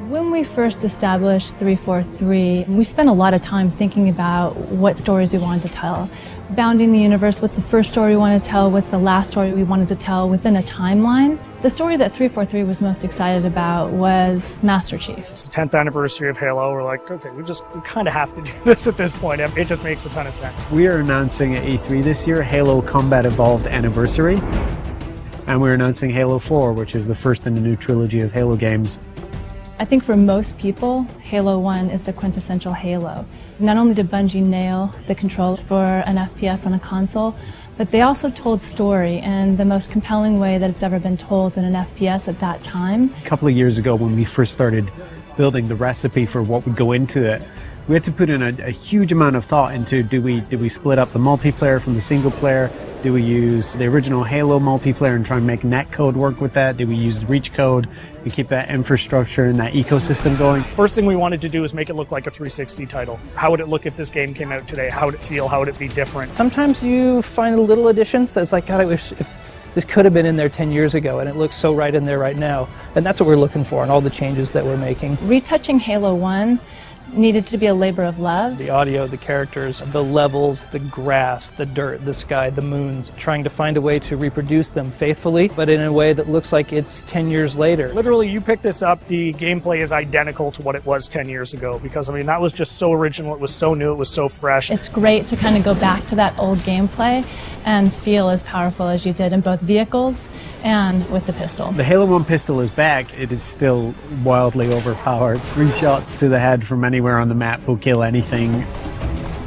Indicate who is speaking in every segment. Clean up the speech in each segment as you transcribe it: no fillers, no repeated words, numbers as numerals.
Speaker 1: When we first established 343, we spent a lot of time thinking about what stories we wanted to tell. Bounding the universe, what's the first story we wanted to tell, what's the last story we wanted to tell within a timeline. The story that 343 was most excited about was Master Chief.
Speaker 2: It's the 10th anniversary of Halo. We're like, okay, we kind of have to do this at this point. It just makes a ton of sense.
Speaker 3: We are announcing at E3 this year Halo Combat Evolved Anniversary. And we're announcing Halo 4, which is the first in the new trilogy of Halo games.
Speaker 1: I think for most people, Halo 1 is the quintessential Halo. Not only did Bungie nail the controls for an FPS on a console, but they also told story in the most compelling way that it's ever been told in an FPS at that time.
Speaker 3: A couple of years ago, when we first started building the recipe for what would go into it, we had to put in a huge amount of thought into do we split up the multiplayer from the single player? Do we use the original Halo multiplayer and try and make netcode work with that? Do we use reach code and keep that infrastructure and that ecosystem going?
Speaker 2: First thing we wanted to do is make it look like a 360 title. How would it look if this game came out today? How would it feel? How would it be different?
Speaker 4: Sometimes you find little additions that's like, God, I wish if this could have been in there 10 years ago, and it looks so right in there right now. And that's what we're looking for in all the changes that we're making.
Speaker 1: Retouching Halo 1 needed to be a labor of love.
Speaker 4: The audio, the characters, the levels, the grass, the dirt, the sky, the moons, trying to find a way to reproduce them faithfully, but in a way that looks like it's 10 years later.
Speaker 2: Literally, you pick this up, the gameplay is identical to what it was 10 years ago, because I mean, that was just so original, it was so new, it was so fresh.
Speaker 1: It's great to kind of go back to that old gameplay and feel as powerful as you did in both vehicles and with the pistol.
Speaker 3: The Halo 1 pistol is back. It is still wildly overpowered. 3 shots to the head from anywhere on the map will kill anything.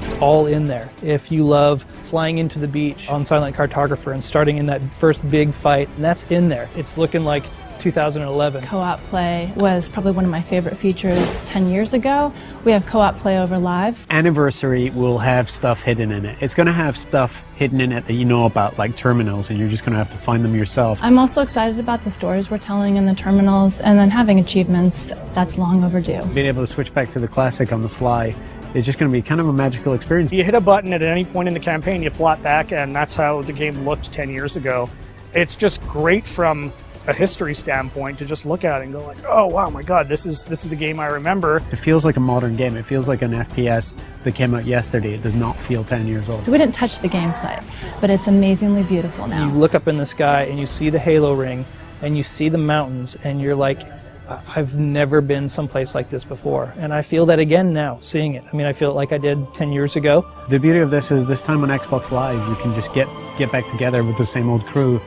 Speaker 4: It's all in there. If you love flying into the beach on Silent Cartographer and starting in that first big fight, that's in there. It's looking like 2011.
Speaker 1: Co-op play was probably one of my favorite features 10 years ago. We have co-op play over live.
Speaker 3: Anniversary will have stuff hidden in it. It's going to have stuff hidden in it that you know about, like terminals, and you're just going to have to find them yourself.
Speaker 1: I'm also excited about the stories we're telling in the terminals, and then having achievements. That's long overdue.
Speaker 3: Being able to switch back to the classic on the fly is just going to be kind of a magical experience.
Speaker 2: You hit a button at any point in the campaign, you flop back, and that's how the game looked 10 years ago. It's just great from a history standpoint to just look at it and go like, oh wow, my god, this is the game I remember.
Speaker 3: It feels like a modern game. It feels like an FPS that came out yesterday. It does not feel 10 years old.
Speaker 1: So we didn't touch the gameplay, but it's amazingly beautiful now.
Speaker 4: You look up in the sky and you see the Halo ring and you see the mountains and you're like, I've never been someplace like this before. And I feel that again now, seeing it. I mean, I feel it like I did 10 years ago.
Speaker 3: The beauty of this is this time on Xbox Live, you can just get back together with the same old crew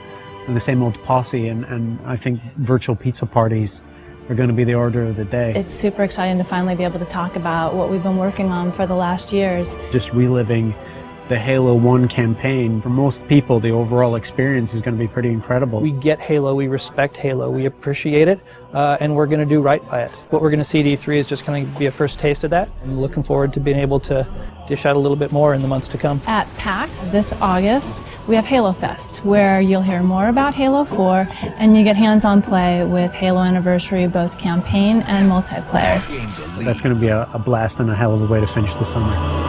Speaker 3: and the same old posse, and I think virtual pizza parties are going to be the order of the day.
Speaker 1: It's super exciting to finally be able to talk about what we've been working on for the last years.
Speaker 3: Just reliving the Halo 1 campaign. For most people, the overall experience is going to be pretty incredible.
Speaker 4: We get Halo, we respect Halo, we appreciate it, and we're going to do right by it. What we're going to see at E3 is just going to be a first taste of that. I'm looking forward to being able to dish out a little bit more in the months to come.
Speaker 1: At PAX this August, we have Halo Fest, where you'll hear more about Halo 4, and you get hands-on play with Halo Anniversary, both campaign and multiplayer.
Speaker 3: That's going to be a blast and a hell of a way to finish the summer.